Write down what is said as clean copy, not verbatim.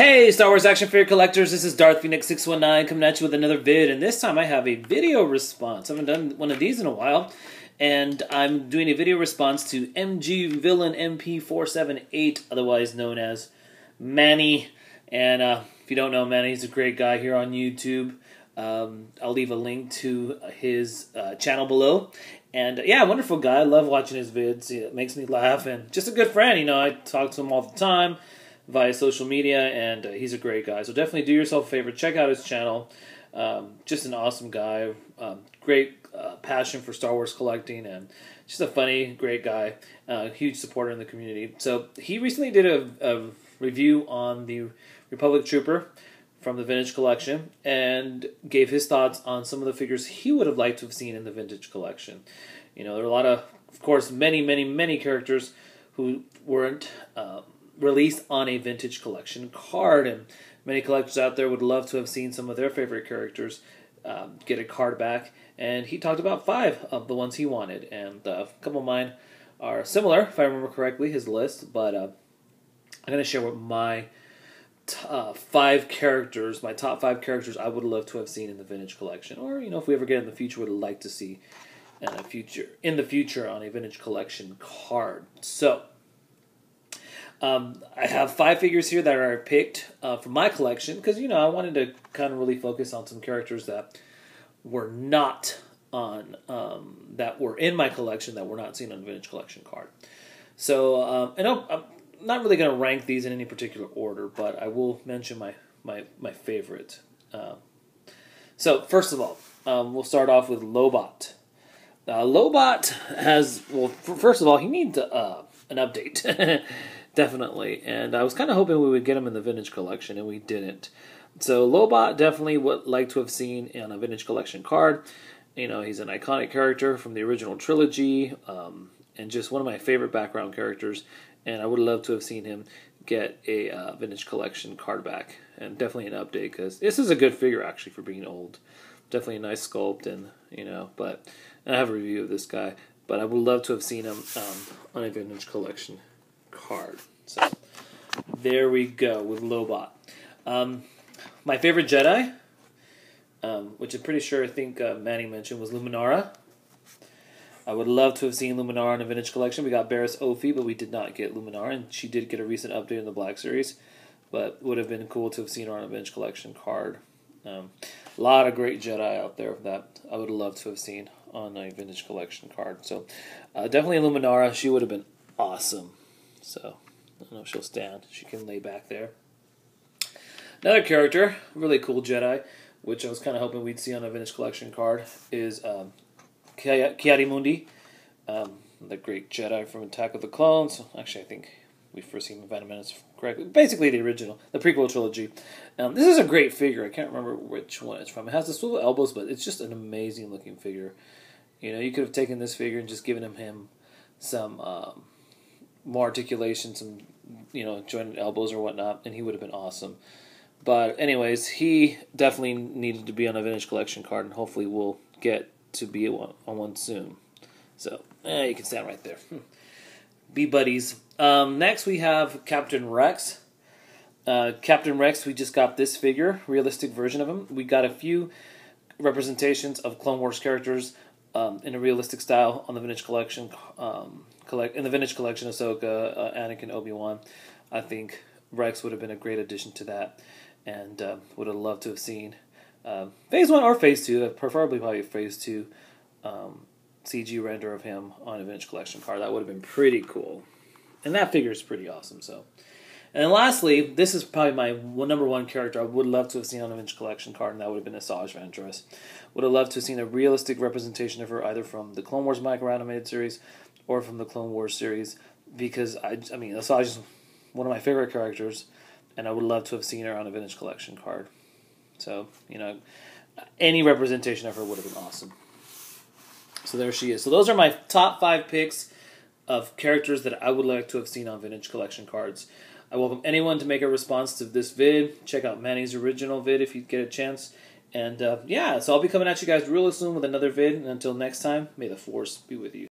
Hey, Star Wars action figure collectors, this is Darth Phoenix 619 coming at you with another vid, and this time I have a video response. I haven't done one of these in a while, and I'm doing a video response to MG Villain MP478, otherwise known as Manny. And if you don't know Manny, he's a great guy here on YouTube. I'll leave a link to his channel below. And yeah, wonderful guy. I love watching his vids. It makes me laugh, and just a good friend. You know, I talk to him all the time via social media, and he's a great guy. So definitely do yourself a favor, check out his channel. Just an awesome guy, great passion for Star Wars collecting, and just a funny, great guy, huge supporter in the community. So he recently did a review on the Republic Trooper from the Vintage Collection, and gave his thoughts on some of the figures he would have liked to have seen in the Vintage Collection. You know, there are a lot of course, many characters who weren't released on a Vintage Collection card, and many collectors out there would love to have seen some of their favorite characters get a card back, and he talked about 5 of the ones he wanted, and a couple of mine are similar, if I remember correctly, his list, but I'm going to share what my top 5 characters I would love to have seen in the Vintage Collection, or, you know, if we ever get in the future, would like to see in the future on a Vintage Collection card. So I have 5 figures here that are picked from my collection, because, you know, I wanted to kind of really focus on some characters that were not on, that were in my collection that were not seen on the Vintage Collection card. So, I'm not really going to rank these in any particular order, but I will mention my favorite. So, first of all, we'll start off with Lobot. Lobot has, well, first of all, he needs an update. Definitely, and I was kind of hoping we would get him in the Vintage Collection, and we didn't. So Lobot definitely would like to have seen on a Vintage Collection card. You know, he's an iconic character from the original trilogy, and just one of my favorite background characters, and I would love to have seen him get a Vintage Collection card back, and definitely an update, because this is a good figure, actually, for being old. Definitely a nice sculpt, and, you know, but I have a review of this guy, but I would love to have seen him on a Vintage Collection card. So there we go with Lobot. My favorite Jedi, which I'm pretty sure I think Manny mentioned, was Luminara. I would love to have seen Luminara in a Vintage Collection. We got Barriss Offee, but we did not get Luminara, and she did get a recent update in the Black Series, but would have been cool to have seen her on a Vintage Collection card. A lot of great Jedi out there that I would love to have seen on a Vintage Collection card. So definitely Luminara. She would have been awesome. So I don't know if she'll stand. She can lay back there. Another character, really cool Jedi, which I was kind of hoping we'd see on a Vintage Collection card, is Ki-Adi-Mundi, the great Jedi from Attack of the Clones. Actually, I think we first seen him in Phantom Menace correctly. Basically, the original, the prequel trilogy. This is a great figure. I can't remember which one it's from. It has the swivel elbows, but it's just an amazing looking figure. You know, you could have taken this figure and just given him some more articulation, some, you know, jointed elbows or whatnot, and he would have been awesome. But anyways, he definitely needed to be on a Vintage Collection card, and hopefully we'll get to be on one soon. So, you can stand right there. Be buddies. Next we have Captain Rex. Captain Rex, we just got this figure, realistic version of him. We got a few representations of Clone Wars characters in a realistic style on the Vintage Collection. In the Vintage Collection, Ahsoka, Anakin, Obi-Wan. I think Rex would have been a great addition to that, and would have loved to have seen Phase 1 or Phase 2, preferably probably Phase 2 CG render of him on a Vintage Collection card. That would have been pretty cool. And that figure is pretty awesome. So, and then lastly, this is probably my number 1 character I would love to have seen on a Vintage Collection card, and that would have been Asajj Ventress. Would have loved to have seen a realistic representation of her, either from the Clone Wars micro animated series or from the Clone Wars series, because I mean, Asajj is one of my favorite characters, and I would love to have seen her on a Vintage Collection card. So, you know, any representation of her would have been awesome. So there she is. So those are my top 5 picks of characters that I would like to have seen on Vintage Collection cards. I welcome anyone to make a response to this vid. Check out Manny's original vid if you get a chance. And yeah, so I'll be coming at you guys real soon with another vid. And until next time, may the Force be with you.